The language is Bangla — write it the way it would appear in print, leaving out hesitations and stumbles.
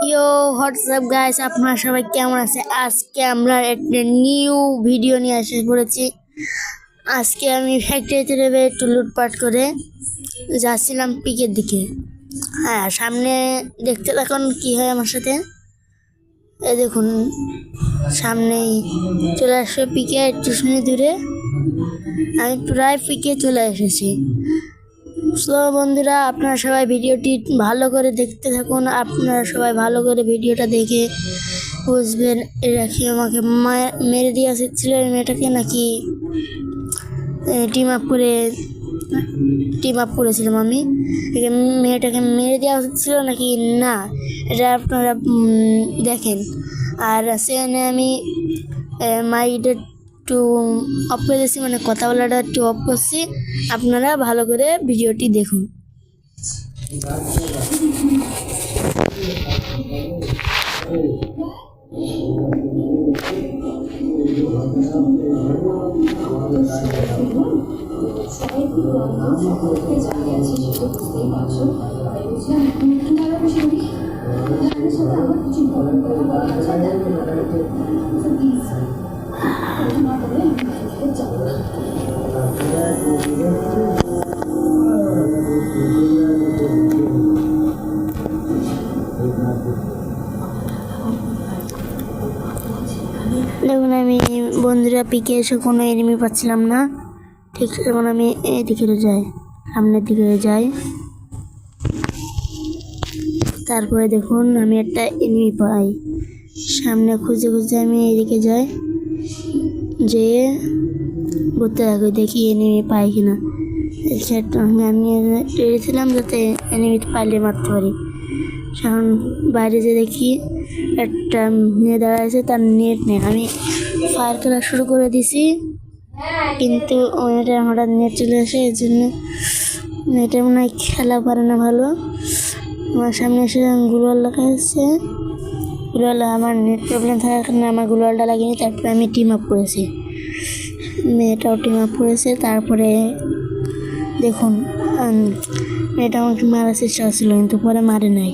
ইয়ো হোয়াটসঅ্যাপ গাইস, আপনারা সবাই কেমন আছে? আজকে আমরা একটা নিউ ভিডিও নিয়ে এসে পড়েছি। আজকে আমি ফ্যাক্টরিতে নেমে একটু লুটপাট করে যাচ্ছিলাম পিকের দিকে। হ্যাঁ, সামনে দেখতে থাকুন কি হয় আমার সাথে। এই দেখুন, সামনেই চলে আসবে পিকে, একটু শুনে দূরে আমি প্রায় পিকে চলে এসেছি। সো বন্ধুরা, আপনারা সবাই ভিডিওটি ভালো করে দেখতে থাকুন। আপনারা সবাই ভালো করে ভিডিওটা দেখে বুঝবেন এরা কি আমাকে মেরে দিয়ে আসছিল এই মেয়েটাকে, নাকি টিম আপ করেছিলাম আমি। মেয়েটাকে মেরে দেওয়া উচিত ছিল নাকি না, এটা আপনারা দেখেন। আর সেখানে আমি মাইকটা একটু অফ করে দিচ্ছি, মানে কথা বলাটা একটু অফ করছি। আপনারা ভালো করে ভিডিওটি দেখুন। দেখুন, আমি বন্ধুরা পিকে এসে কোনো এনিমি পাচ্ছিলাম না। ঠিক তখন আমি এদিকে যাই, সামনের দিকে যাই। তারপরে দেখুন আমি একটা এনিমি পাই। সামনে খুঁজে খুঁজে আমি এদিকে যাই, যেয়ে ঘুরতে থাকি, দেখি এনিমি পাই কিনা। আমি রেডেছিলাম যাতে এনিমি পাইলে মারতে পারি। এখন বাইরে যে দেখি একটা মেয়ে দাঁড়াইছে, তার নেট নেই। আমি ফায়ার করা শুরু করে দিছি, কিন্তু মেয়েটা হঠাৎ নেট চলে আসে, এর জন্য মেয়েটা মনে হয় খেলা পারে না ভালো। আমার সামনে এসে গুলওয়াল লেখা আছে, গুলওয়াল আমার নেট প্রবলেম থাকার কারণে আমার গুলওয়ালটা লাগেনি। তারপরে আমি টিম আপ করেছি, মেয়েটাও টিম আপ করেছে। তারপরে দেখুন মেয়েটা আমাকে মারার চেষ্টা ছিল, কিন্তু পরে মারে নাই।